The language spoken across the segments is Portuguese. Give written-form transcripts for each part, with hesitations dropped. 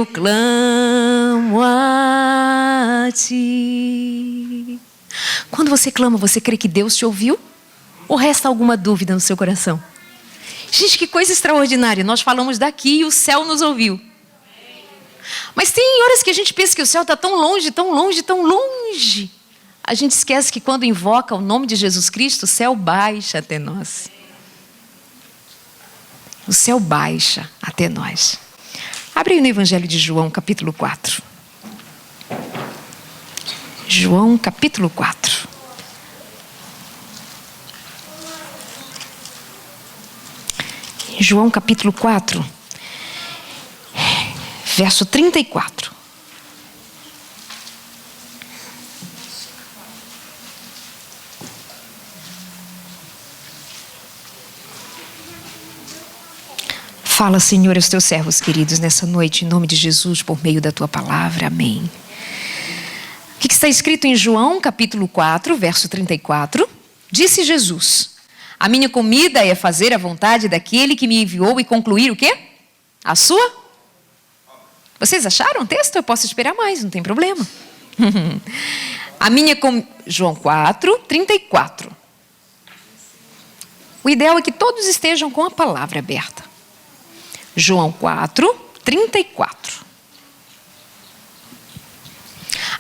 eu clamo a ti. Quando você clama, você crê que Deus te ouviu? Ou resta alguma dúvida no seu coração? Gente, que coisa extraordinária. Nós falamos daqui e o céu nos ouviu. Mas tem horas que a gente pensa que o céu está tão longe, tão longe, tão longe. A gente esquece que quando invoca o nome de Jesus Cristo, o céu baixa até nós. O céu baixa até nós. Abre aí no Evangelho de João, capítulo 4. João, capítulo 4. João, capítulo 4, verso 34. Fala, Senhor, aos teus servos queridos nessa noite, em nome de Jesus, por meio da tua palavra. Amém. O que está escrito em João, capítulo 4, verso 34? Disse Jesus: a minha comida é fazer a vontade daquele que me enviou e concluir o quê? A sua? Vocês acharam o texto? Eu posso esperar mais, não tem problema. João 4, 34. O ideal é que todos estejam com a palavra aberta. João 4, 34.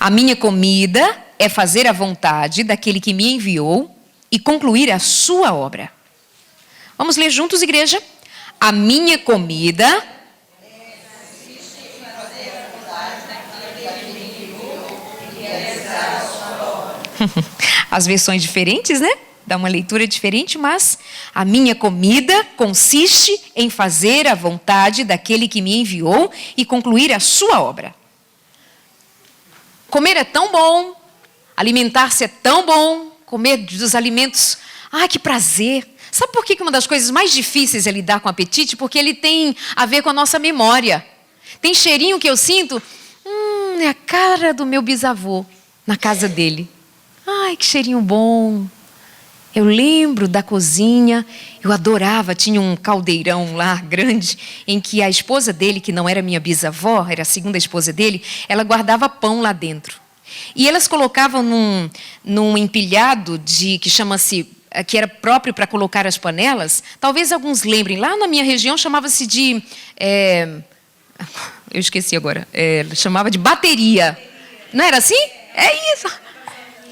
A minha comida é fazer a vontade daquele que me enviou e concluir a sua obra. Vamos ler juntos, igreja? A minha comida é fazer a vontade daquele que me enviou e realizar a sua obra. As versões diferentes, né? Dá uma leitura diferente, mas a minha comida consiste em fazer a vontade daquele que me enviou e concluir a sua obra. Comer é tão bom, alimentar-se é tão bom, comer dos alimentos, que prazer. Sabe por que uma das coisas mais difíceis é lidar com o apetite? Porque ele tem a ver com a nossa memória. Tem cheirinho que eu sinto, é a cara do meu bisavô na casa dele. Ai, que cheirinho bom. Eu lembro da cozinha, eu adorava, tinha um caldeirão lá grande, em que a esposa dele, que não era minha bisavó, era a segunda esposa dele, ela guardava pão lá dentro. E elas colocavam num empilhado que chama-se, que era próprio para colocar as panelas. Talvez alguns lembrem, lá na minha região chamava-se de, eu esqueci agora, chamava de bateria. Não era assim? É isso.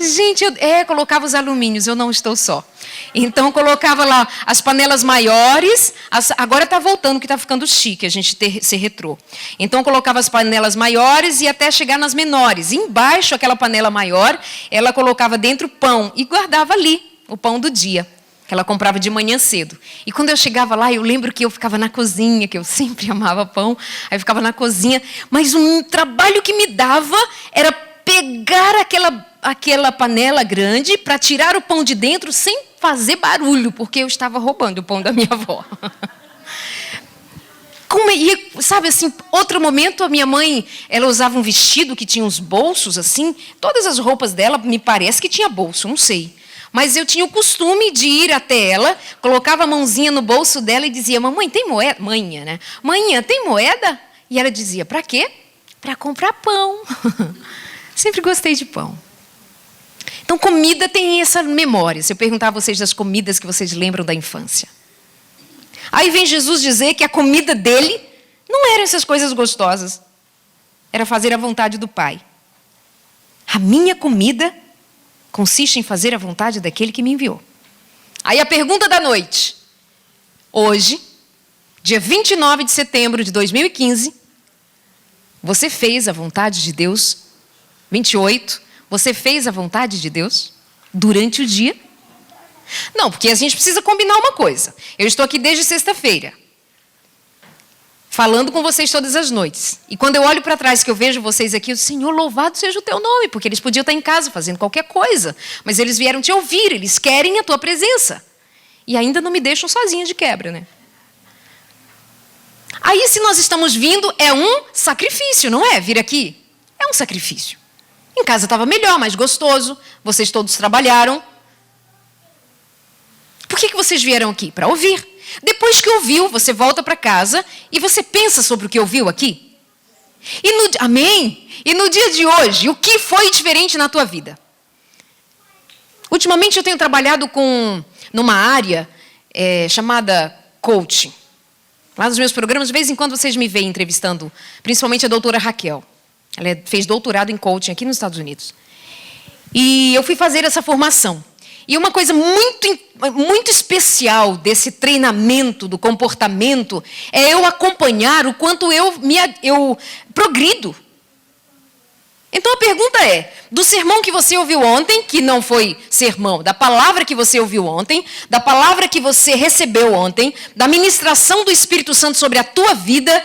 Gente, colocava os alumínios, eu não estou só. Então, colocava lá as panelas maiores, agora está voltando, que está ficando chique, a gente ser retrô. Então, colocava as panelas maiores e até chegar nas menores. Embaixo, aquela panela maior, ela colocava dentro pão e guardava ali o pão do dia, que ela comprava de manhã cedo. E quando eu chegava lá, eu lembro que eu ficava na cozinha, que eu sempre amava pão, aí eu ficava na cozinha, mas um trabalho que me dava era pegar aquela panela grande para tirar o pão de dentro sem fazer barulho, porque eu estava roubando o pão da minha avó. Sabe assim, outro momento, a minha mãe, ela usava um vestido que tinha uns bolsos assim, todas as roupas dela, me parece que tinha bolso, não sei. Mas eu tinha o costume de ir até ela, colocava a mãozinha no bolso dela e dizia: mamãe, tem moeda? Manhã, né? Manhã, tem moeda? E ela dizia: para quê? Para comprar pão. Sempre gostei de pão. Então, comida tem essa memória. Se eu perguntar a vocês das comidas que vocês lembram da infância. Aí vem Jesus dizer que a comida dele não eram essas coisas gostosas. Era fazer a vontade do Pai. A minha comida consiste em fazer a vontade daquele que me enviou. Aí a pergunta da noite. Hoje, dia 29 de setembro de 2015, você fez a vontade de Deus? 28, você fez a vontade de Deus durante o dia? Não, porque a gente precisa combinar uma coisa. Eu estou aqui desde sexta-feira, falando com vocês todas as noites. E quando eu olho para trás, que eu vejo vocês aqui, eu digo: Senhor, louvado seja o teu nome, porque eles podiam estar em casa fazendo qualquer coisa, mas eles vieram te ouvir, eles querem a tua presença. E ainda não me deixam sozinha de quebra, né? Aí, se nós estamos vindo, é um sacrifício, não é? Vir aqui é um sacrifício. Em casa estava melhor, mais gostoso. Vocês todos trabalharam. Por que vocês vieram aqui? Para ouvir. Depois que ouviu, você volta para casa e você pensa sobre o que ouviu aqui? Amém? E no dia de hoje, o que foi diferente na tua vida? Ultimamente eu tenho trabalhado numa área chamada coaching. Lá nos meus programas, de vez em quando vocês me veem entrevistando, principalmente a doutora Raquel. Ela fez doutorado em coaching aqui nos Estados Unidos. E eu fui fazer essa formação. E uma coisa muito especial desse treinamento do comportamento é eu acompanhar o quanto eu progrido. Então a pergunta é, do sermão que você ouviu ontem, que não foi sermão, da palavra que você ouviu ontem, da palavra que você recebeu ontem, da ministração do Espírito Santo sobre a tua vida,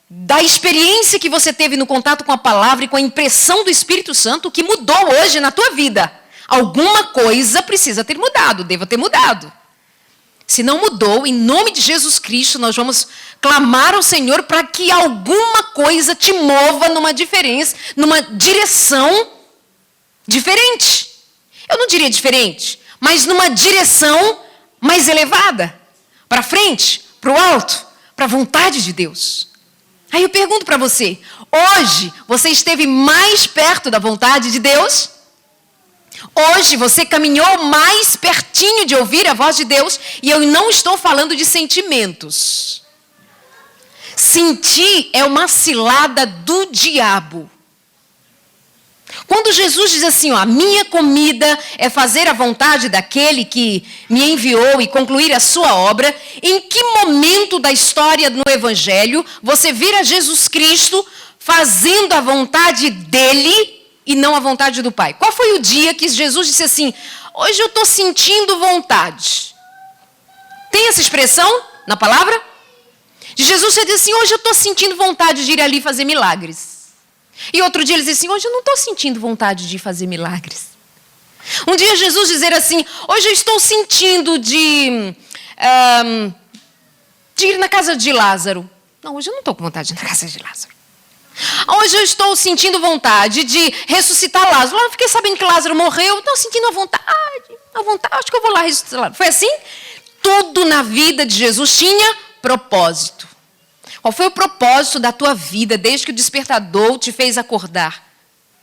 da experiência que você teve no contato com a palavra e com a impressão do Espírito Santo, o que mudou hoje na tua vida. Alguma coisa precisa ter mudado, deva ter mudado. Se não mudou, em nome de Jesus Cristo, nós vamos clamar ao Senhor para que alguma coisa te mova numa direção diferente. Eu não diria diferente, mas numa direção mais elevada. Para frente, para o alto, para a vontade de Deus. Aí eu pergunto para você, hoje você esteve mais perto da vontade de Deus? Hoje você caminhou mais pertinho de ouvir a voz de Deus, e eu não estou falando de sentimentos. Sentir é uma cilada do diabo. Quando Jesus diz assim, a minha comida é fazer a vontade daquele que me enviou e concluir a sua obra, em que momento da história no Evangelho você vira Jesus Cristo fazendo a vontade dele e não a vontade do Pai? Qual foi o dia que Jesus disse assim, hoje eu estou sentindo vontade? Tem essa expressão na palavra? De Jesus você diz assim, hoje eu estou sentindo vontade de ir ali fazer milagres. E outro dia ele diz assim, hoje eu não estou sentindo vontade de fazer milagres. Um dia Jesus dizer assim, hoje eu estou sentindo de ir na casa de Lázaro. Não, hoje eu não estou com vontade de ir na casa de Lázaro. Hoje eu estou sentindo vontade de ressuscitar Lázaro. Eu fiquei sabendo que Lázaro morreu, estou sentindo a vontade, acho que eu vou lá ressuscitar Lázaro. Foi assim? Tudo na vida de Jesus tinha propósito. Qual foi o propósito da tua vida desde que o despertador te fez acordar?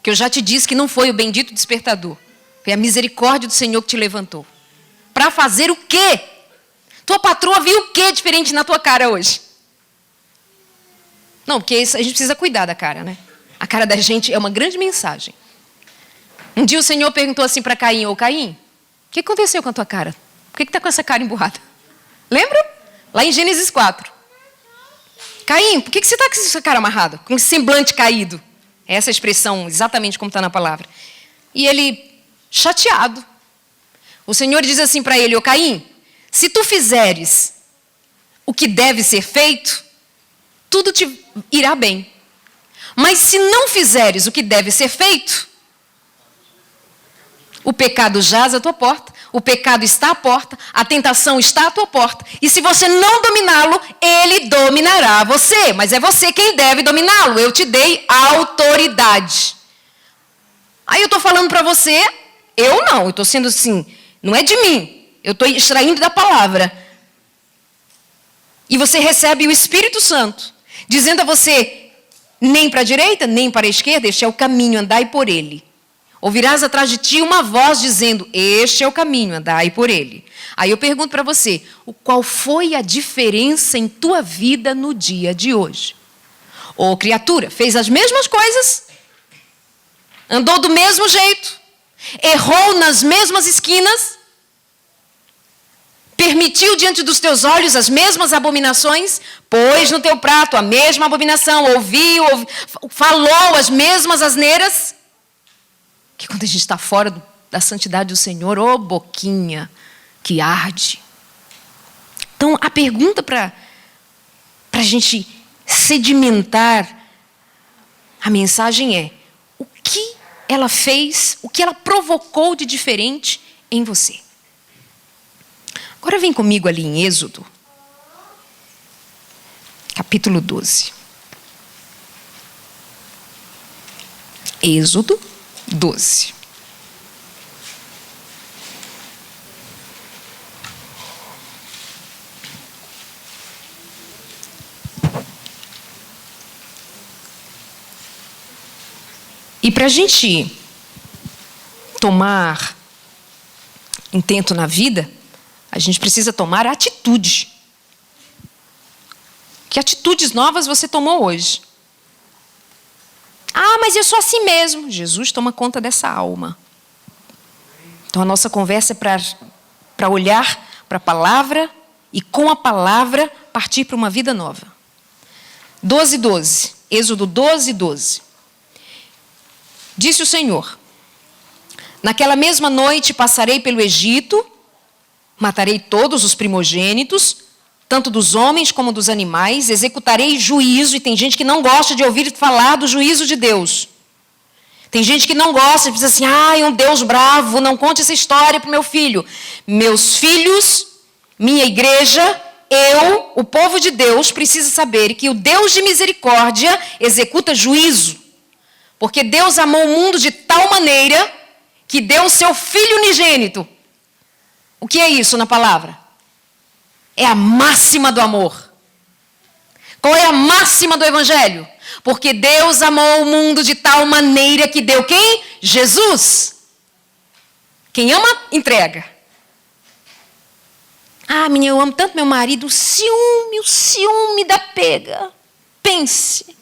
Que eu já te disse que não foi o bendito despertador. Foi a misericórdia do Senhor que te levantou. Para fazer o quê? Tua patroa viu o quê diferente na tua cara hoje? Não, porque a gente precisa cuidar da cara, né? A cara da gente é uma grande mensagem. Um dia o Senhor perguntou assim para Caim, ô Caim, o que aconteceu com a tua cara? Por que está com essa cara emburrada? Lembra? Lá em Gênesis 4. Caim, por que você está com essa cara amarrada? Com esse semblante caído? É essa expressão, exatamente como está na palavra. E ele, chateado. O Senhor diz assim para ele, ô Caim, se tu fizeres o que deve ser feito, tudo te irá bem. Mas se não fizeres o que deve ser feito, o pecado jaz à tua porta, o pecado está à porta, a tentação está à tua porta. E se você não dominá-lo, ele dominará você. Mas é você quem deve dominá-lo. Eu te dei autoridade. Aí eu estou falando para você, eu estou sendo assim, não é de mim. Eu estou extraindo da palavra. E você recebe o Espírito Santo, dizendo a você, nem para a direita, nem para a esquerda, este é o caminho, andai por ele. Ouvirás atrás de ti uma voz dizendo, este é o caminho, andai por ele. Aí eu pergunto para você, qual foi a diferença em tua vida no dia de hoje? Ô criatura, fez as mesmas coisas, andou do mesmo jeito, errou nas mesmas esquinas, permitiu diante dos teus olhos as mesmas abominações, pôs no teu prato a mesma abominação, ouviu, falou as mesmas asneiras. Que quando a gente está fora da santidade do Senhor, ô boquinha que arde. Então, a pergunta para a gente sedimentar a mensagem é, o que ela fez, o que ela provocou de diferente em você? Agora vem comigo ali em Êxodo, capítulo 12. Êxodo 12. E para a gente tomar intento na vida, a gente precisa tomar atitude. Que atitudes novas você tomou hoje? Ah, mas eu sou assim mesmo. Jesus toma conta dessa alma. Então a nossa conversa é para olhar para a palavra e com a palavra partir para uma vida nova. 12:12. Êxodo 12:12. Disse o Senhor: naquela mesma noite passarei pelo Egito, matarei todos os primogênitos, tanto dos homens como dos animais, executarei juízo. E tem gente que não gosta de ouvir falar do juízo de Deus. Tem gente que não gosta, diz assim: ai, um Deus bravo, não conte essa história para o meu filho. Meus filhos, minha igreja, eu, o povo de Deus, precisa saber que o Deus de misericórdia executa juízo. Porque Deus amou o mundo de tal maneira que deu o seu Filho unigênito. O que é isso na palavra? É a máxima do amor. Qual é a máxima do Evangelho? Porque Deus amou o mundo de tal maneira que deu quem? Jesus. Quem ama, entrega. Ah, menina, eu amo tanto meu marido. O ciúme da pega. Pense.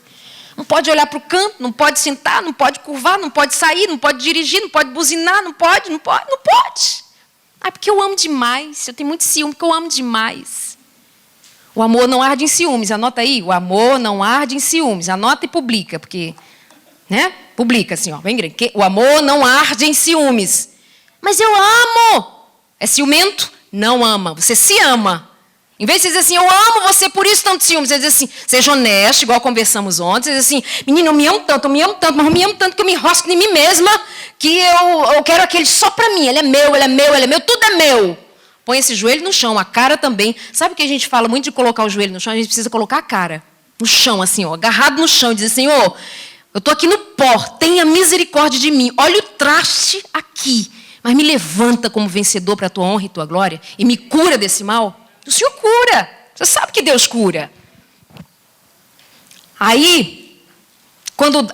Não pode olhar para o canto, não pode sentar, não pode curvar, não pode sair, não pode dirigir, não pode buzinar, não pode. Ah, porque eu amo demais. Eu tenho muito ciúme porque eu amo demais. O amor não arde em ciúmes. Anota aí. O amor não arde em ciúmes. Anota e publica, porque, né? Publica assim, ó, bem grande. O amor não arde em ciúmes. Mas eu amo. É ciumento? Não ama. Você se ama. Em vez de você dizer assim, eu amo você, por isso tanto ciúmes. Você diz assim, seja honesto, igual conversamos ontem. Você diz assim, menino, eu me amo tanto, mas eu me amo tanto que eu me enrosco em mim mesma, que eu quero aquele só para mim. Ele é meu, tudo é meu. Põe esse joelho no chão, a cara também. Sabe o que a gente fala muito de colocar o joelho no chão? A gente precisa colocar a cara no chão, assim, ó, agarrado no chão, e dizer, Senhor, eu estou aqui no pó, tenha misericórdia de mim. Olha o traste aqui, mas me levanta como vencedor para a tua honra e tua glória e me cura desse mal. O Senhor cura. Você sabe que Deus cura. Aí, quando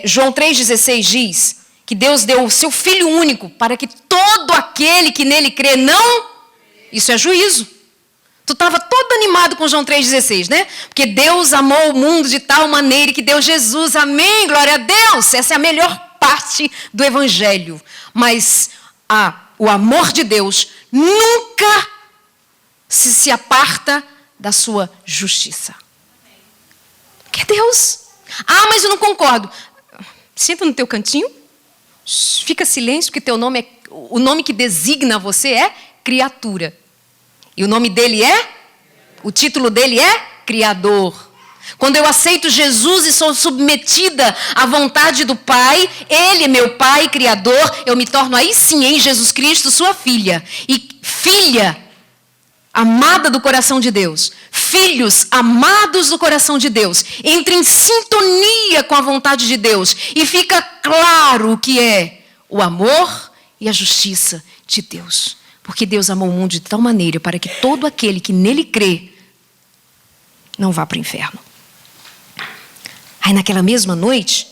João 3,16 diz que Deus deu o seu Filho único para que todo aquele que nele crê não... Isso é juízo. Tu estava todo animado com João 3,16, né? Porque Deus amou o mundo de tal maneira que deu Jesus. Amém, glória a Deus. Essa é a melhor parte do Evangelho. Mas o amor de Deus nunca se aparta da sua justiça. Que é Deus. Ah, mas eu não concordo. Senta no teu cantinho, fica silêncio, porque o nome que designa você é criatura. E o nome dele o título dele é Criador. Quando eu aceito Jesus e sou submetida à vontade do Pai, Ele é meu Pai, Criador, eu me torno aí sim, em Jesus Cristo, sua filha. E filha amada do coração de Deus, filhos amados do coração de Deus, entre em sintonia com a vontade de Deus e fica claro o que é o amor e a justiça de Deus. Porque Deus amou o mundo de tal maneira para que todo aquele que nele crê não vá para o inferno. Aí naquela mesma noite,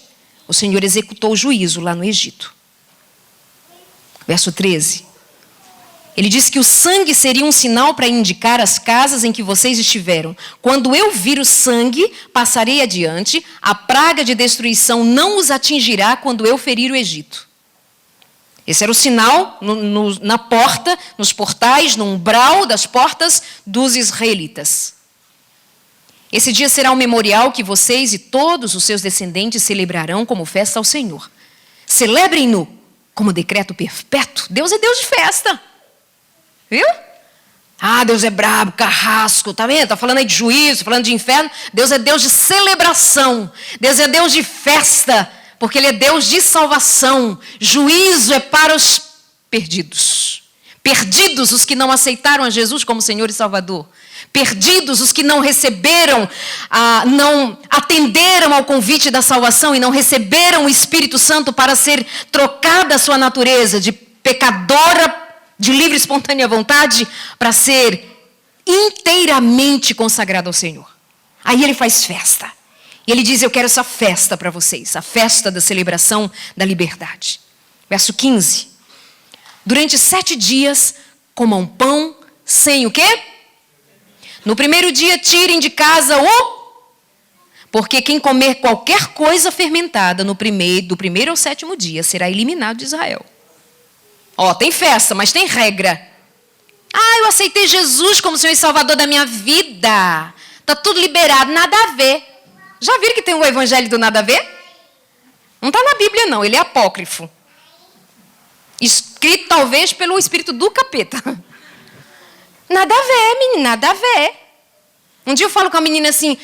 o Senhor executou o juízo lá no Egito. Verso 13. Ele disse que o sangue seria um sinal para indicar as casas em que vocês estiveram. Quando eu vir o sangue, passarei adiante. A praga de destruição não os atingirá quando eu ferir o Egito. Esse era o sinal na porta, nos portais, no umbral das portas dos israelitas. Esse dia será um memorial que vocês e todos os seus descendentes celebrarão como festa ao Senhor. Celebrem-no como decreto perpétuo. Deus é Deus de festa. Viu? Ah, Deus é brabo, carrasco, tá vendo? Tá falando aí de juízo, falando de inferno. Deus é Deus de celebração. Deus é Deus de festa, porque Ele é Deus de salvação. Juízo é para os perdidos. Perdidos os que não aceitaram a Jesus como Senhor e Salvador. Perdidos os que não receberam, não atenderam ao convite da salvação e não receberam o Espírito Santo para ser trocada a sua natureza de pecadora de livre e espontânea vontade para ser inteiramente consagrado ao Senhor. Aí ele faz festa. E ele diz, eu quero essa festa para vocês, a festa da celebração da liberdade. Verso 15. Durante 7 dias, comam pão sem o quê? No primeiro dia, tirem de casa porque quem comer qualquer coisa fermentada do primeiro ao 7º dia será eliminado de Israel. Tem festa, mas tem regra. Eu aceitei Jesus como Senhor e Salvador da minha vida. Está tudo liberado, nada a ver. Já viram que tem um evangelho do nada a ver? Não está na Bíblia não, ele é apócrifo. Escrito talvez pelo espírito do capeta. Nada a ver, menina, nada a ver. Um dia eu falo com a menina assim,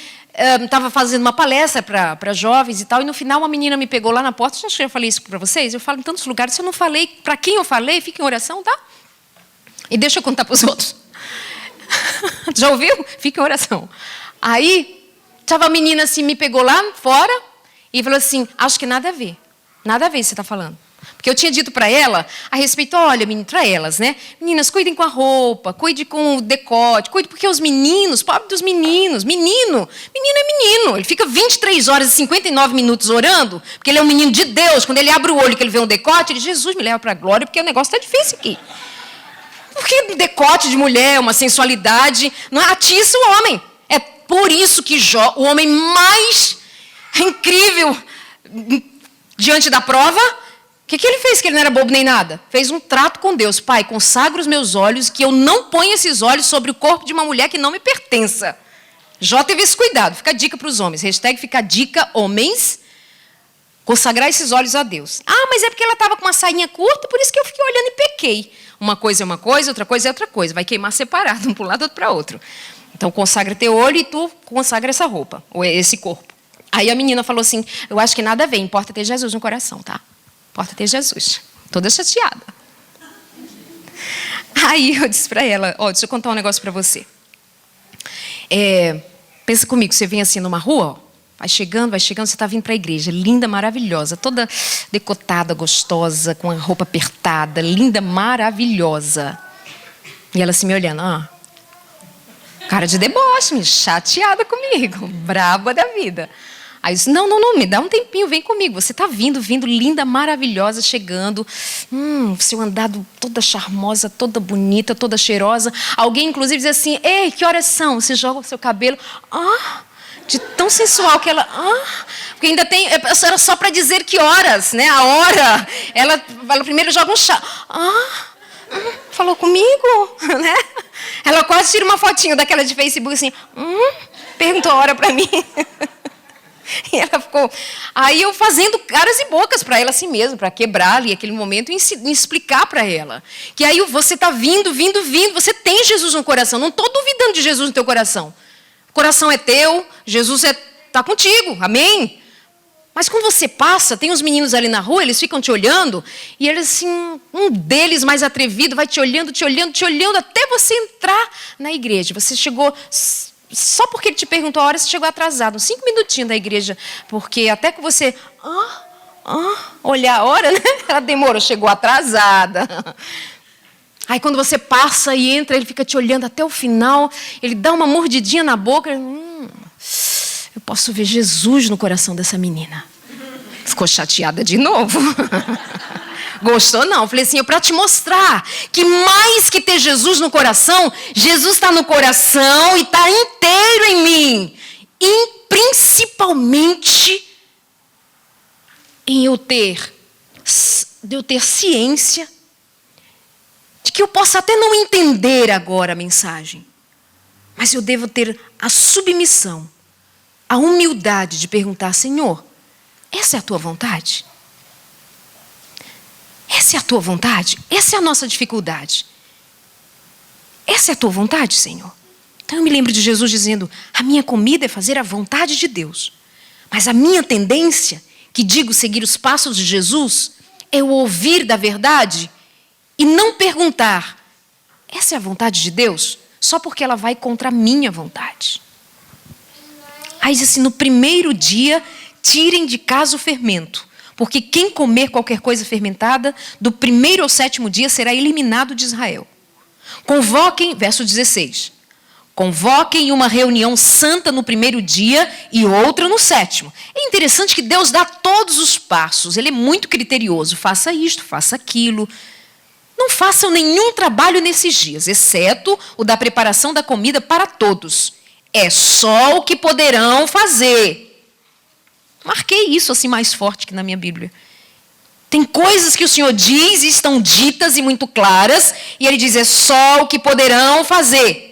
estava fazendo uma palestra para jovens e tal, e no final uma menina me pegou lá na porta. Acho que eu falei isso para vocês. Eu falo em tantos lugares, se eu não falei, para quem eu falei, fica em oração, tá? E deixa eu contar para os outros. Já ouviu? Fica em oração. Aí, estava a menina assim, me pegou lá fora e falou assim, acho que nada a ver o que você está falando. Porque eu tinha dito para ela, a respeito, olha, para elas, né? Meninas, cuidem com a roupa, cuidem com o decote, cuidem porque os meninos, pobre dos meninos, menino é menino. Ele fica 23 horas e 59 minutos orando, porque ele é um menino de Deus. Quando ele abre o olho que ele vê um decote, ele diz, Jesus, me leva para a glória, porque o negócio está difícil aqui. Porque decote de mulher, uma sensualidade, não atiça o homem. É por isso que Jó, o homem mais incrível diante da prova, o que ele fez? Que ele não era bobo nem nada. Fez um trato com Deus. Pai, consagra os meus olhos, que eu não ponha esses olhos sobre o corpo de uma mulher que não me pertença. Jó teve esse cuidado. Fica a dica para os homens. Hashtag fica a dica, homens. Consagrar esses olhos a Deus. Mas é porque ela estava com uma sainha curta, por isso que eu fiquei olhando e pequei. Uma coisa é uma coisa, outra coisa é outra coisa. Vai queimar separado, um para um lado, outro para outro. Então, consagra teu olho e tu consagra essa roupa, ou esse corpo. Aí a menina falou assim, eu acho que nada a ver, importa ter Jesus no coração, tá? Importa ter Jesus. Toda chateada. Aí eu disse para ela, deixa eu contar um negócio para você. Pensa comigo, você vem assim numa rua, vai chegando, você está vindo para a igreja, linda, maravilhosa, toda decotada, gostosa, com a roupa apertada, linda, maravilhosa. E ela assim me olhando, cara de deboche, chateada comigo, braba da vida. Aí eu disse, não, me dá um tempinho, vem comigo. Você está vindo, linda, maravilhosa, chegando. Seu andado toda charmosa, toda bonita, toda cheirosa. Alguém, inclusive, diz assim, ei, que horas são? Você joga o seu cabelo. De tão sensual que ela... porque ainda tem... Era só para dizer que horas, né? A hora. Ela primeiro joga um chá. Falou comigo, né? Ela quase tira uma fotinho daquela de Facebook assim. Perguntou a hora para mim. E ela ficou... Aí eu fazendo caras e bocas para ela assim mesmo, para quebrar ali aquele momento e explicar para ela. Que aí você está vindo, você tem Jesus no coração. Não estou duvidando de Jesus no teu coração. O coração é teu, Jesus está contigo, amém? Mas quando você passa, tem uns meninos ali na rua, eles ficam te olhando, e eles assim, um deles mais atrevido vai te olhando, até você entrar na igreja. Você chegou... Só porque ele te perguntou a hora, você chegou atrasado, 5 minutinhos da igreja, porque até que você olhar a hora, né? Ela demorou, chegou atrasada. Aí quando você passa e entra, ele fica te olhando até o final, ele dá uma mordidinha na boca, eu posso ver Jesus no coração dessa menina. Ficou chateada de novo. Gostou não? Falei assim, para te mostrar que mais que ter Jesus no coração, Jesus está no coração e está inteiro em mim. E principalmente em eu ter ciência de que eu posso até não entender agora a mensagem, mas eu devo ter a submissão, a humildade de perguntar, Senhor, essa é a tua vontade? Essa é a tua vontade? Essa é a nossa dificuldade. Essa é a tua vontade, Senhor? Então eu me lembro de Jesus dizendo, a minha comida é fazer a vontade de Deus. Mas a minha tendência, que digo seguir os passos de Jesus, é o ouvir da verdade e não perguntar, essa é a vontade de Deus? Só porque ela vai contra a minha vontade. Aí diz assim, no primeiro dia, tirem de casa o fermento. Porque quem comer qualquer coisa fermentada, do 1º ao 7º dia, será eliminado de Israel. Convoquem, verso 16, Convoquem uma reunião santa no primeiro dia e outra no 7º. É interessante que Deus dá todos os passos. Ele é muito criterioso. Faça isto, faça aquilo. Não façam nenhum trabalho nesses dias, exceto o da preparação da comida para todos. É só o que poderão fazer. Marquei isso assim mais forte que na minha Bíblia. Tem coisas que o Senhor diz e estão ditas e muito claras, e Ele diz, é só o que poderão fazer.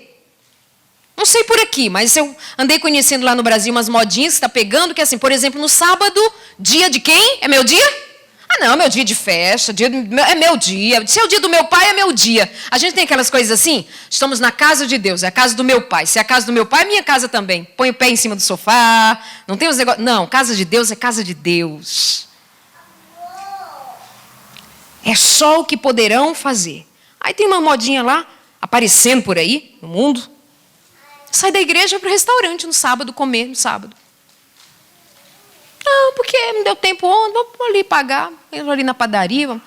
Não sei por aqui, mas eu andei conhecendo lá no Brasil umas modinhas que está pegando, que é assim, por exemplo, no sábado, dia de quem? É meu dia? Ah, não, é meu dia de festa, é meu dia. Se é o dia do meu pai, é meu dia. A gente tem aquelas coisas assim, estamos na casa de Deus, é a casa do meu pai. Se é a casa do meu pai, é minha casa também. Põe o pé em cima do sofá, não tem os negócios. Não, casa de Deus é casa de Deus. É só o que poderão fazer. Aí tem uma modinha lá, aparecendo por aí, no mundo. Sai da igreja para o restaurante no sábado, comer no sábado. Não, porque não deu tempo ontem, vamos ali pagar, vamos ali na padaria. Vamos.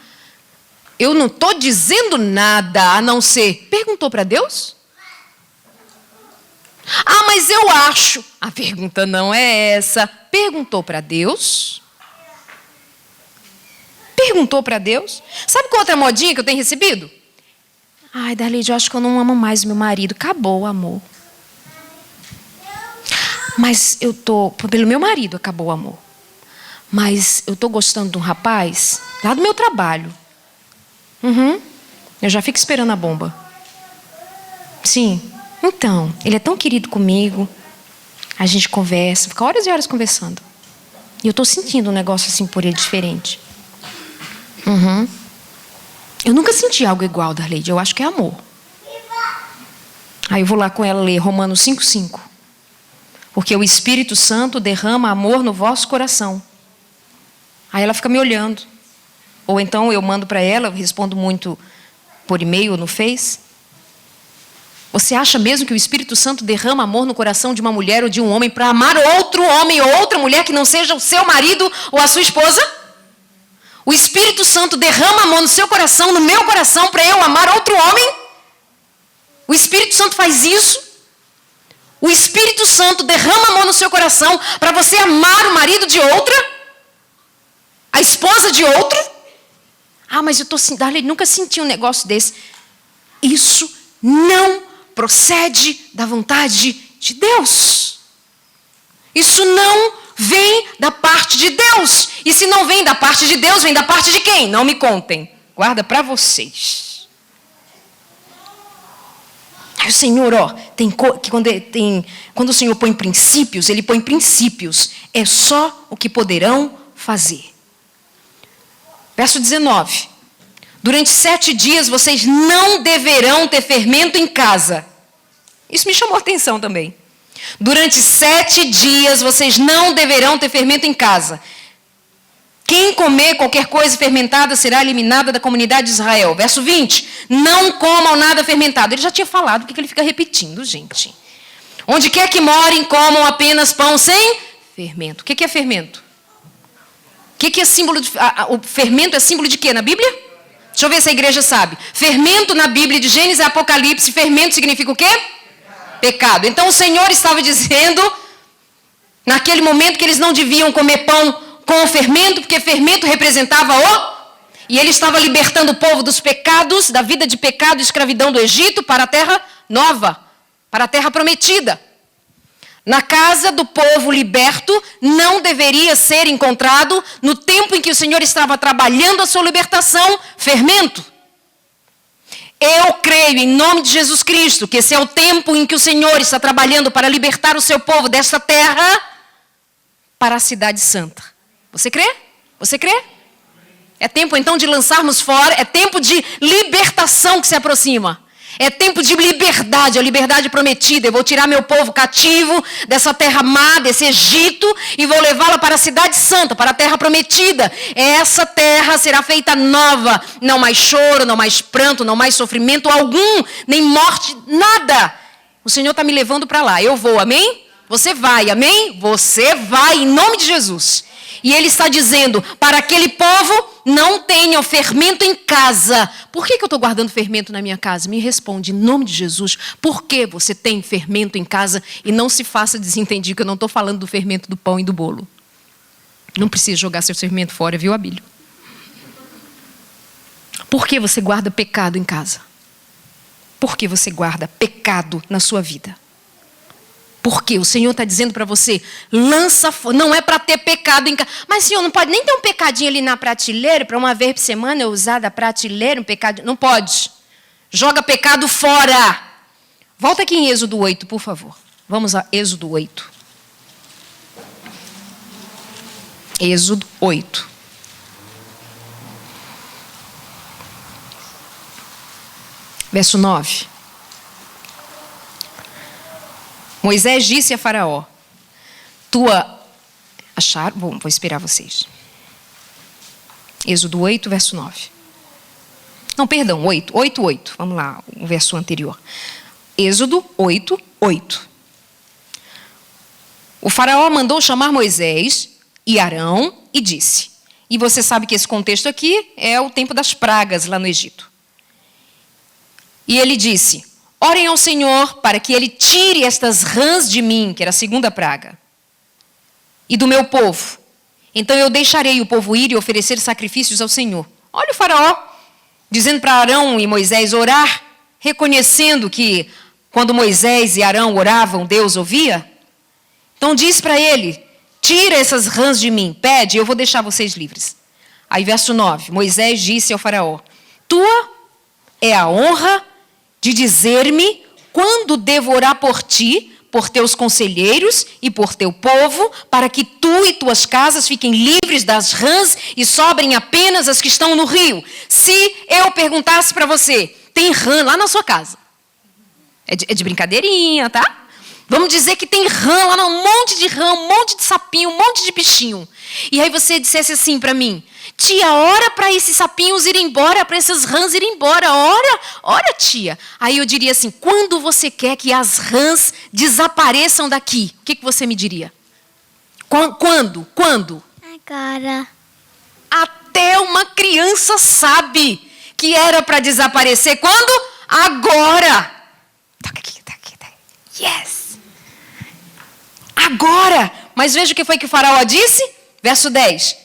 Eu não estou dizendo nada a não ser. Perguntou para Deus? Ah, mas eu acho. A pergunta não é essa. Perguntou para Deus? Perguntou para Deus? Sabe qual outra modinha que eu tenho recebido? Ai, Darleide, eu acho que eu não amo mais meu marido. Acabou o amor. Mas eu tô, pelo meu marido acabou o amor. Mas eu tô gostando de um rapaz lá do meu trabalho. Eu já fico esperando a bomba. Sim. Então, ele é tão querido comigo. A gente conversa, fica horas e horas conversando. E eu tô sentindo um negócio assim por ele diferente. Eu nunca senti algo igual, Darleide. Eu acho que é amor. Aí eu vou lá com ela ler Romanos 5:5. Porque o Espírito Santo derrama amor no vosso coração. Aí ela fica me olhando. Ou então eu mando para ela, eu respondo muito por e-mail ou no Face. Você acha mesmo que o Espírito Santo derrama amor no coração de uma mulher ou de um homem para amar outro homem ou outra mulher que não seja o seu marido ou a sua esposa? O Espírito Santo derrama amor no seu coração, no meu coração, para eu amar outro homem? O Espírito Santo faz isso? O Espírito Santo derrama amor no seu coração para você amar o marido de outra? A esposa de outro? Ah, mas eu estou assim, Darley, nunca senti um negócio desse. Isso não procede da vontade de Deus. Isso não vem da parte de Deus. E se não vem da parte de Deus, vem da parte de quem? Não me contem. Guarda para vocês. Aí o Senhor, quando o Senhor põe princípios, Ele põe princípios. É só o que poderão fazer. Verso 19. Durante 7 dias vocês não deverão ter fermento em casa. Isso me chamou a atenção também. Durante 7 dias vocês não deverão ter fermento em casa. Quem comer qualquer coisa fermentada será eliminada da comunidade de Israel. Verso 20. Não comam nada fermentado. Ele já tinha falado, por que ele fica repetindo, gente? Onde quer que morem, comam apenas pão sem fermento. O que é fermento? O que é símbolo de... O fermento é símbolo de quê na Bíblia? Deixa eu ver se a igreja sabe. Fermento na Bíblia de Gênesis e Apocalipse, fermento significa o quê? Pecado. Então o Senhor estava dizendo, naquele momento, que eles não deviam comer pão com o fermento, porque fermento representava E ele estava libertando o povo dos pecados, da vida de pecado e escravidão do Egito, para a terra nova, para a terra prometida. Na casa do povo liberto, não deveria ser encontrado, no tempo em que o Senhor estava trabalhando a sua libertação, fermento. Eu creio, em nome de Jesus Cristo, que esse é o tempo em que o Senhor está trabalhando para libertar o seu povo desta terra para a cidade santa. Você crê? Você crê? É tempo então de lançarmos fora, é tempo de libertação que se aproxima. É tempo de liberdade, a liberdade prometida. Eu vou tirar meu povo cativo dessa terra má, desse Egito, e vou levá-la para a cidade santa, para a terra prometida. Essa terra será feita nova. Não mais choro, não mais pranto, não mais sofrimento algum, nem morte, nada. O Senhor está me levando para lá. Eu vou, amém? Você vai, amém? Você vai, em nome de Jesus. E ele está dizendo, para aquele povo, não tenham fermento em casa. Por que eu estou guardando fermento na minha casa? Me responde, em nome de Jesus, por que você tem fermento em casa? E não se faça desentendido, que eu não estou falando do fermento do pão e do bolo. Não precisa jogar seu fermento fora, viu, Abílio? Por que você guarda pecado em casa? Por que você guarda pecado na sua vida? Porque o Senhor está dizendo para você, lança fora, não é para ter pecado em casa. Mas, Senhor, não pode nem ter um pecadinho ali na prateleira, para uma vez por semana eu usar da prateleira, um pecado. Não pode. Joga pecado fora. Volta aqui em Êxodo 8, por favor. Vamos a Êxodo 8. Êxodo 8. Verso 9. Moisés disse a Faraó, Bom, vou esperar vocês. Êxodo 8, verso 9. Não, perdão, 8. Vamos lá, o verso anterior. Êxodo 8, 8. O Faraó mandou chamar Moisés e Arão e disse, e você sabe que esse contexto aqui é o tempo das pragas lá no Egito. E ele disse, orem ao Senhor para que Ele tire estas rãs de mim, que era a segunda praga, e do meu povo. Então eu deixarei o povo ir e oferecer sacrifícios ao Senhor. Olha o Faraó, dizendo para Arão e Moisés orar, reconhecendo que quando Moisés e Arão oravam, Deus ouvia. Então diz para ele, tira essas rãs de mim, pede, eu vou deixar vocês livres. Aí verso 9, Moisés disse ao Faraó, tua é a honra de dizer-me quando devo orar por ti, por teus conselheiros e por teu povo, para que tu e tuas casas fiquem livres das rãs e sobrem apenas as que estão no rio. Se eu perguntasse para você, tem rã lá na sua casa? É de brincadeirinha, tá? Vamos dizer que tem rã lá, um monte de rã, um monte de sapinho, um monte de bichinho. E aí você dissesse assim para mim, tia, ora para esses sapinhos irem embora, para essas rãs irem embora, ora tia. Aí eu diria assim, quando você quer que as rãs desapareçam daqui, o que você me diria? Quando? Agora. Até uma criança sabe que era para desaparecer. Quando? Agora. Toca aqui. Yes. Agora. Mas veja o que foi que o Faraó disse. Verso 10.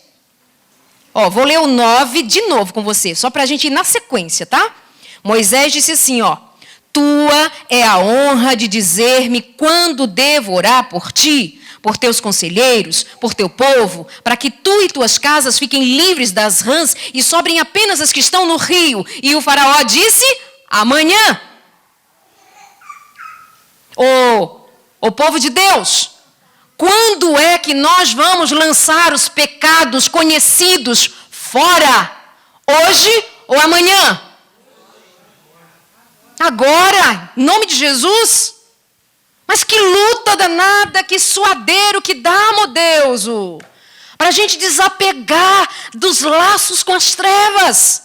Vou ler o 9 de novo com você, só para a gente ir na sequência, tá? Moisés disse assim, tua é a honra de dizer-me quando devo orar por ti, por teus conselheiros, por teu povo, para que tu e tuas casas fiquem livres das rãs e sobrem apenas as que estão no rio. E o Faraó disse, amanhã. O povo de Deus, quando é que nós vamos lançar os pecados conhecidos fora? Hoje ou amanhã? Agora, em nome de Jesus. Mas que luta danada, que suadeiro que dá, meu Deus, para a gente desapegar dos laços com as trevas.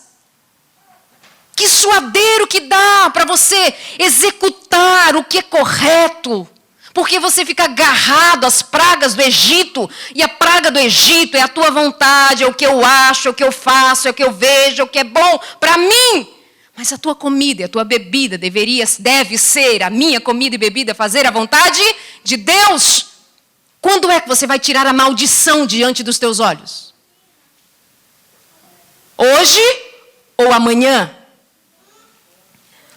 Que suadeiro que dá para você executar o que é correto. Porque você fica agarrado às pragas do Egito. E a praga do Egito é a tua vontade, é o que eu acho, é o que eu faço, é o que eu vejo, é o que é bom para mim. Mas a tua comida e a tua bebida deve ser, a minha comida e bebida, fazer a vontade de Deus. Quando é que você vai tirar a maldição diante dos teus olhos? Hoje ou amanhã?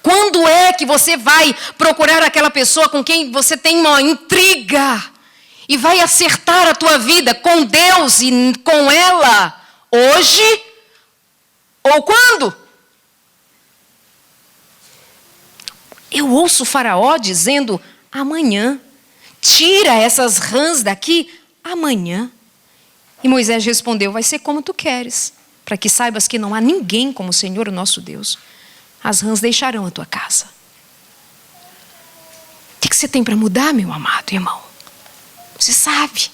Quando é que você vai procurar aquela pessoa com quem você tem uma intriga e vai acertar a tua vida com Deus e com ela? Hoje ou quando? Eu ouço o Faraó dizendo, amanhã. Tira essas rãs daqui amanhã. E Moisés respondeu, vai ser como tu queres, para que saibas que não há ninguém como o Senhor, o nosso Deus. As rãs deixarão a tua casa. O que você tem para mudar, meu amado irmão? Você sabe.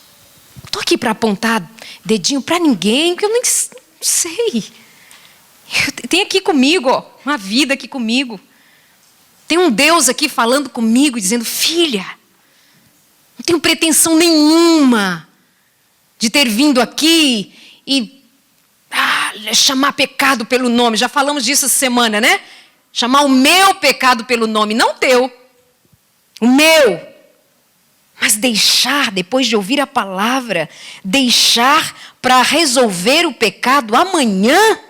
Não estou aqui para apontar dedinho para ninguém, que eu nem sei. Tem aqui comigo, uma vida aqui comigo. Tem um Deus aqui falando comigo, dizendo, filha, não tenho pretensão nenhuma de ter vindo aqui e chamar pecado pelo nome. Já falamos disso essa semana, né? Chamar o meu pecado pelo nome, não teu. O meu. Mas deixar, depois de ouvir a palavra, deixar para resolver o pecado amanhã,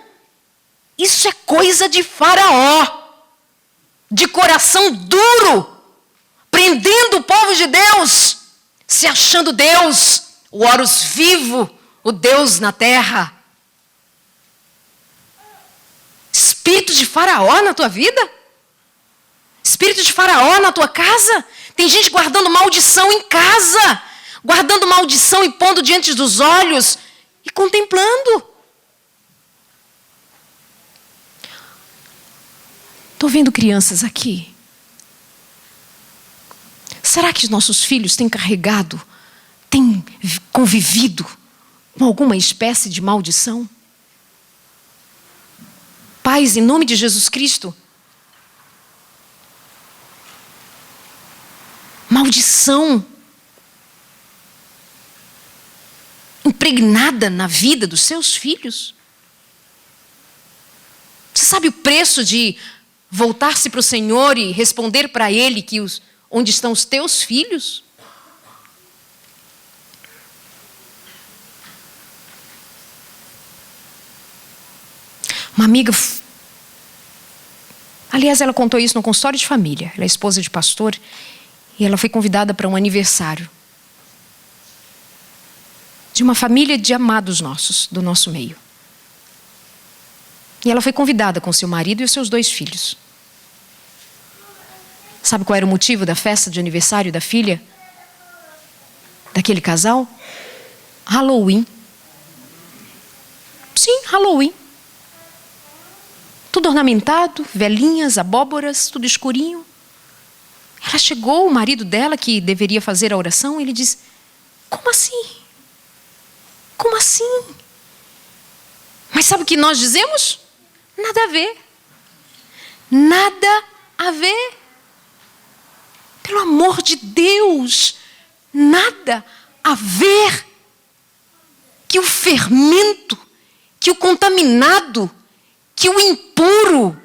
isso é coisa de Faraó. De coração duro, prendendo o povo de Deus, se achando Deus, o Horus vivo, o Deus na terra. Espírito de Faraó na tua vida? Espírito de Faraó na tua casa? Tem gente guardando maldição em casa, guardando maldição e pondo diante dos olhos e contemplando. Estou vendo crianças aqui. Será que os nossos filhos têm carregado, têm convivido com alguma espécie de maldição? Pais, em nome de Jesus Cristo, maldição impregnada na vida dos seus filhos. Você sabe o preço de voltar-se para o Senhor e responder para Ele que onde estão os teus filhos? Uma amiga, aliás, ela contou isso no consultório de família. Ela é esposa de pastor e ela foi convidada para um aniversário de uma família de amados nossos, do nosso meio. E ela foi convidada com seu marido e os seus 2 filhos. Sabe qual era o motivo da festa de aniversário da filha daquele casal? Halloween. Sim, Halloween. Tudo ornamentado, velhinhas, abóboras, tudo escurinho. Ela chegou, o marido dela, que deveria fazer a oração, ele disse: como assim? Como assim? Mas sabe o que nós dizemos? Nada a ver. Nada a ver. Pelo amor de Deus, nada a ver. Que o fermento, que o contaminado, que o impuro,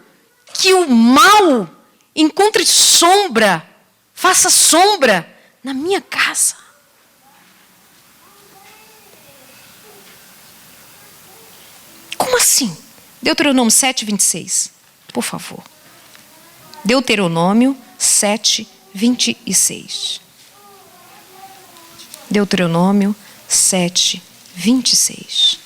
que o mal encontre sombra, faça sombra na minha casa. Como assim? Deuteronômio 7:26, por favor. Deuteronômio 7:26. Deuteronômio 7:26.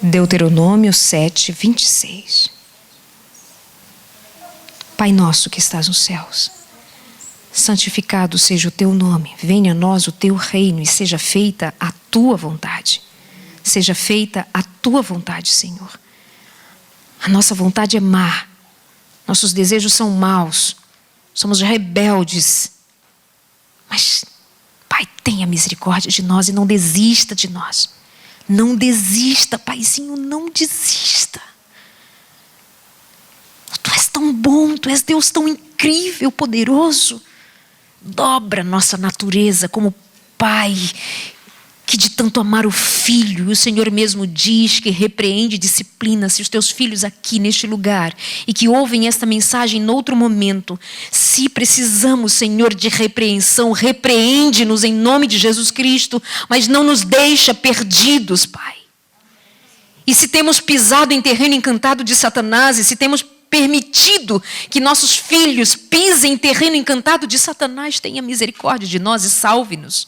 Deuteronômio 7:26. Pai nosso que estás nos céus, santificado seja o teu nome, venha a nós o teu reino e seja feita a tua vontade. Seja feita a tua vontade, Senhor. A nossa vontade é má, nossos desejos são maus, somos rebeldes. Mas, Pai, tenha misericórdia de nós e não desista de nós. Não desista, Paizinho, não desista. Tu és tão bom, Tu és Deus tão incrível, poderoso. Dobra nossa natureza como Pai, que de tanto amar o Filho, o Senhor mesmo diz que repreende e disciplina-se os teus filhos aqui neste lugar e que ouvem esta mensagem em outro momento. Se precisamos, Senhor, de repreensão, repreende-nos em nome de Jesus Cristo, mas não nos deixa perdidos, Pai. E se temos pisado em terreno encantado de Satanás, e se temos permitido que nossos filhos pisem em terreno encantado de Satanás, tenha misericórdia de nós e salve-nos.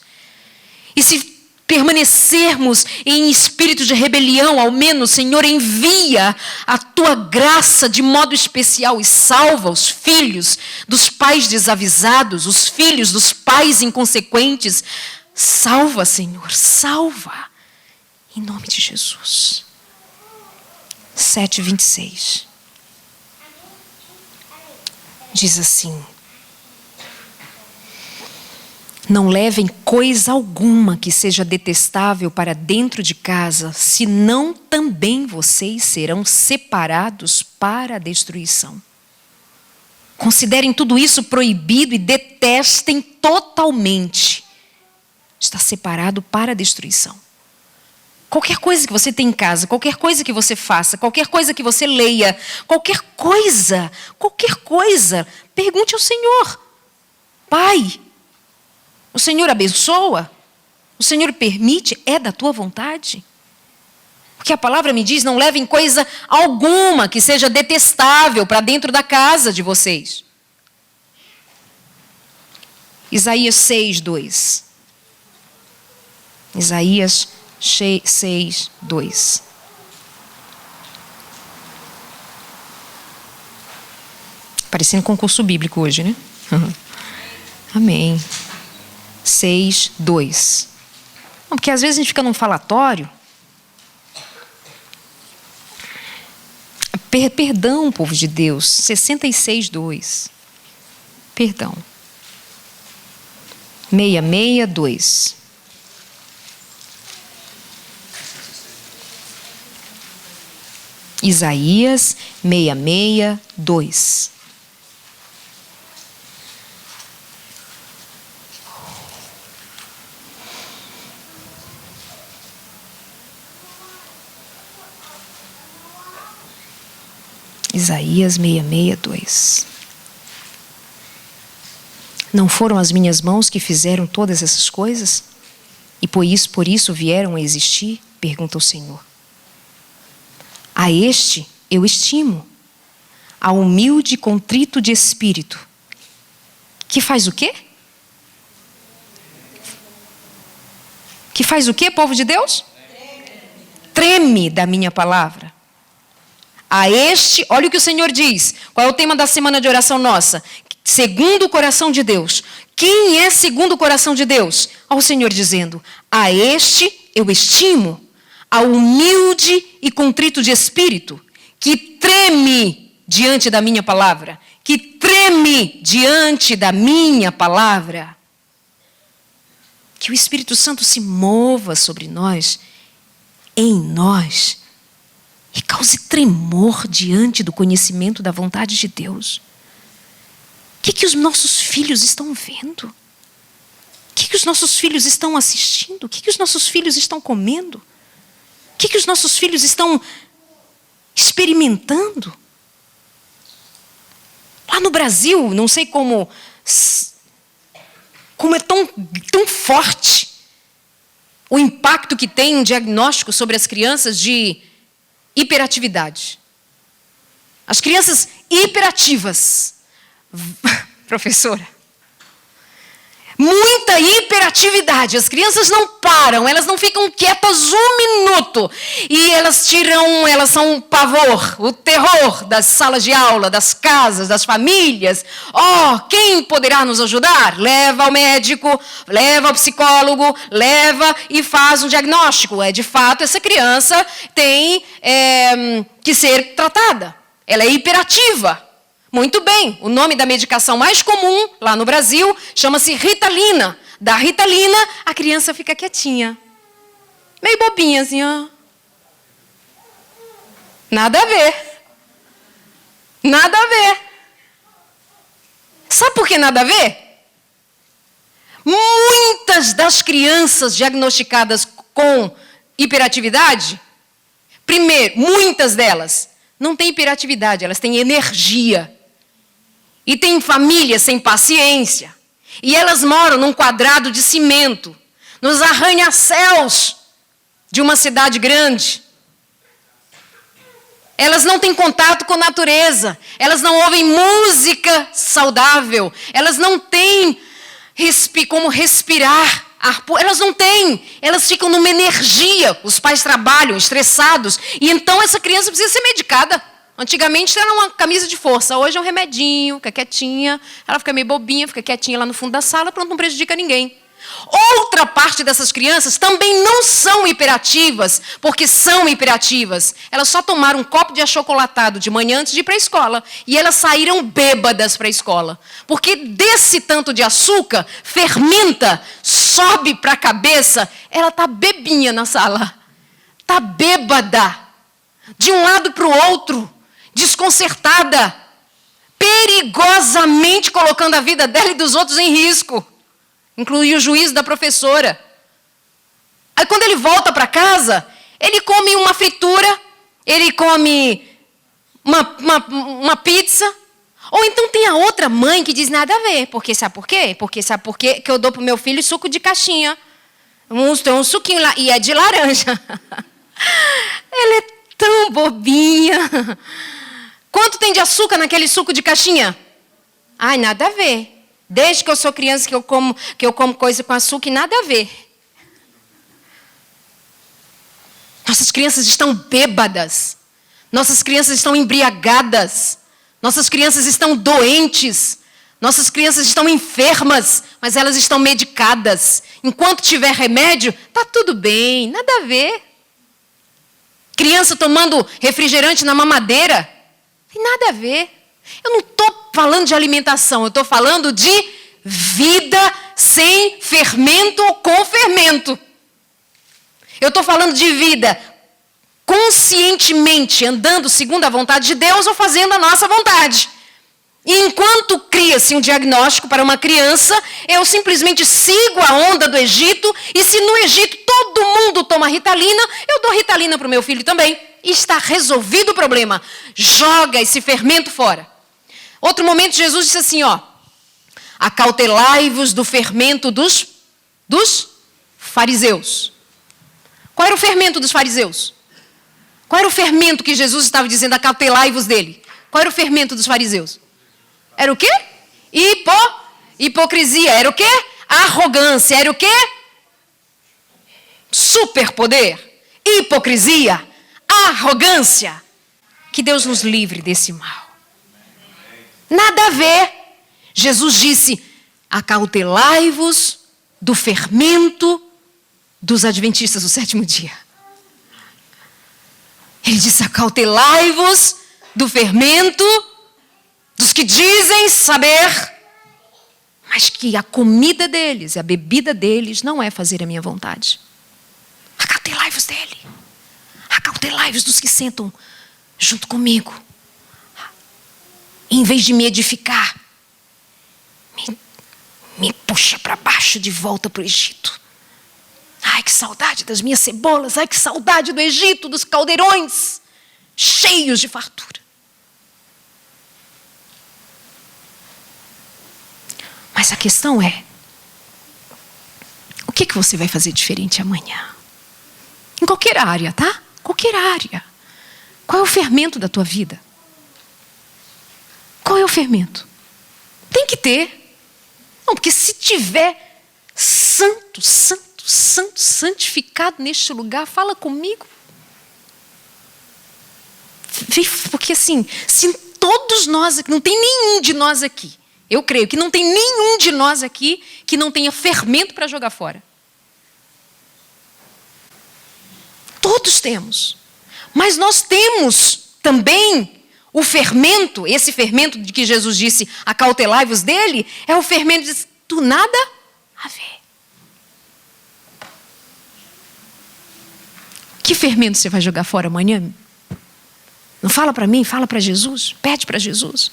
E se permanecermos em espírito de rebelião, ao menos, Senhor, envia a Tua graça de modo especial e salva os filhos dos pais desavisados, os filhos dos pais inconsequentes. Salva, Senhor, salva. Em nome de Jesus. 7:26. Diz assim: Não levem coisa alguma que seja detestável para dentro de casa, senão também vocês serão separados para a destruição. Considerem tudo isso proibido e detestem totalmente. Está separado para a destruição. Qualquer coisa que você tem em casa, qualquer coisa que você faça, qualquer coisa que você leia, qualquer coisa, pergunte ao Senhor. Pai, o Senhor abençoa? O Senhor permite? É da tua vontade? Porque a palavra me diz, não levem coisa alguma que seja detestável para dentro da casa de vocês. Isaías 6:2. Isaías 6:2. Parecendo concurso bíblico hoje, né? Amém. 6:2. Porque às vezes a gente fica num falatório. Perdão, povo de Deus. 66:2. Perdão. 662. Isaías 662. Isaías 662. Não foram as minhas mãos que fizeram todas essas coisas? E por isso vieram a existir? Pergunta o Senhor. A este eu estimo, a humilde e contrito de espírito. Que faz o quê? Que faz o quê, povo de Deus? Treme da minha palavra. A este, olha o que o Senhor diz. Qual é o tema da semana de oração nossa? Segundo o coração de Deus. Quem é segundo o coração de Deus? Olha o Senhor dizendo, a este eu estimo, a humilde e contrito de espírito, que treme diante da minha palavra. Que treme diante da minha palavra. Que o Espírito Santo se mova sobre nós, em nós, e cause tremor diante do conhecimento da vontade de Deus. O que os nossos filhos estão vendo? O que os nossos filhos estão assistindo? O que os nossos filhos estão comendo? O que os nossos filhos estão experimentando? Lá no Brasil, não sei como é tão forte o impacto que tem um diagnóstico sobre as crianças de hiperatividade. As crianças hiperativas. Professora. Muita hiperatividade. As crianças não param, elas não ficam quietas um minuto. E elas são o pavor, o terror das salas de aula, das casas, das famílias. Quem poderá nos ajudar? Leva ao médico, leva ao psicólogo, leva e faz um diagnóstico. De fato, essa criança tem que ser tratada. Ela é hiperativa. Muito bem, o nome da medicação mais comum lá no Brasil chama-se Ritalina. Da Ritalina, a criança fica quietinha. Meio bobinha assim, ó. Nada a ver. Nada a ver. Sabe por que nada a ver? Muitas das crianças diagnosticadas com hiperatividade, primeiro, muitas delas não têm hiperatividade, elas têm energia. E tem famílias sem paciência. E elas moram num quadrado de cimento, nos arranha-céus de uma cidade grande. Elas não têm contato com a natureza. Elas não ouvem música saudável. Elas não têm como respirar. Elas não têm. Elas ficam numa energia. Os pais trabalham estressados. E então essa criança precisa ser medicada. Antigamente era uma camisa de força, hoje é um remedinho, fica quietinha, ela fica meio bobinha, fica quietinha lá no fundo da sala, pronto, não prejudica ninguém. Outra parte dessas crianças também não são hiperativas, porque são hiperativas. Elas só tomaram um copo de achocolatado de manhã antes de ir para a escola. E elas saíram bêbadas para a escola. Porque desse tanto de açúcar, fermenta, sobe para a cabeça, ela está bebinha na sala. Está bêbada. De um lado para o outro, desconcertada. Perigosamente colocando a vida dela e dos outros em risco. Inclui o juízo da professora. Aí quando ele volta para casa, ele come uma fritura, ele come uma pizza. Ou então tem a outra mãe que diz nada a ver. Porque sabe por quê? Porque sabe por quê? Que eu dou para o meu filho suco de caixinha. Tem um suquinho lá, e é de laranja. Ela é tão bobinha. Quanto tem de açúcar naquele suco de caixinha? Ai, nada a ver. Desde que eu sou criança que eu como coisa com açúcar e nada a ver. Nossas crianças estão bêbadas. Nossas crianças estão embriagadas. Nossas crianças estão doentes. Nossas crianças estão enfermas, mas elas estão medicadas. Enquanto tiver remédio, tá tudo bem, nada a ver. Criança tomando refrigerante na mamadeira, tem nada a ver. Eu não estou falando de alimentação, eu estou falando de vida sem fermento ou com fermento. Eu estou falando de vida conscientemente andando segundo a vontade de Deus ou fazendo a nossa vontade. E enquanto cria-se um diagnóstico para uma criança, eu simplesmente sigo a onda do Egito, e se no Egito todo mundo toma Ritalina, eu dou Ritalina para o meu filho também. E está resolvido o problema. Joga esse fermento fora. Outro momento, Jesus disse assim, acautelai-vos do fermento dos fariseus. Qual era o fermento dos fariseus? Qual era o fermento que Jesus estava dizendo, acautelai-vos dele? Qual era o fermento dos fariseus? Era o quê? Hipocrisia. Era o quê? Arrogância. Era o quê? Superpoder. Hipocrisia. Arrogância. Que Deus nos livre desse mal. Nada a ver. Jesus disse, acautelai-vos do fermento dos adventistas do sétimo dia. Ele disse, acautelai-vos do fermento dos que dizem saber, mas que a comida deles, a bebida deles não é fazer a minha vontade. Acautelai-vos dele. Acautelai-vos dos que sentam junto comigo. Em vez de me edificar, me puxa para baixo de volta para o Egito. Ai, que saudade das minhas cebolas. Ai, que saudade do Egito, dos caldeirões cheios de fartura. Mas a questão é, o que você vai fazer diferente amanhã? Em qualquer área, tá? Qualquer área. Qual é o fermento da tua vida? Qual é o fermento? Tem que ter. Não, porque se tiver santificado neste lugar, fala comigo. Porque assim, se todos nós aqui, não tem nenhum de nós aqui, eu creio que não tem nenhum de nós aqui que não tenha fermento para jogar fora. Todos temos. Mas nós temos também o fermento, esse fermento de que Jesus disse, acautelai-vos dele, é o fermento do nada a ver. Que fermento você vai jogar fora amanhã? Não fala para mim, fala para Jesus, pede para Jesus.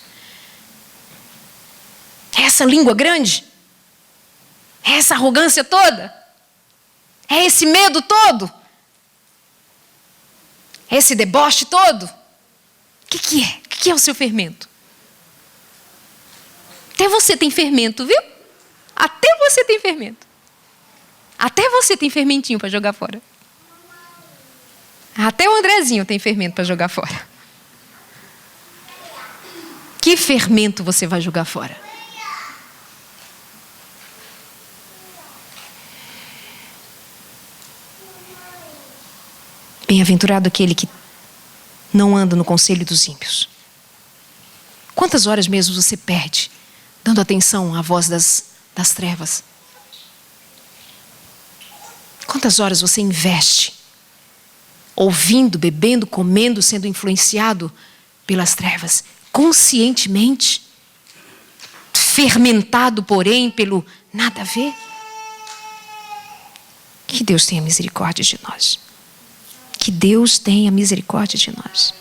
É essa língua grande? É essa arrogância toda? É esse medo todo? É esse deboche todo? O que é? O que é o seu fermento? Até você tem fermento, viu? Até você tem fermento. Até você tem fermentinho para jogar fora. Até o Andrezinho tem fermento para jogar fora. Que fermento você vai jogar fora? Bem-aventurado aquele que não anda no conselho dos ímpios. Quantas horas mesmo você perde dando atenção à voz das trevas? Quantas horas você investe ouvindo, bebendo, comendo, sendo influenciado pelas trevas, conscientemente, fermentado, porém, pelo nada a ver? Que Deus tenha misericórdia de nós. Que Deus tenha misericórdia de nós.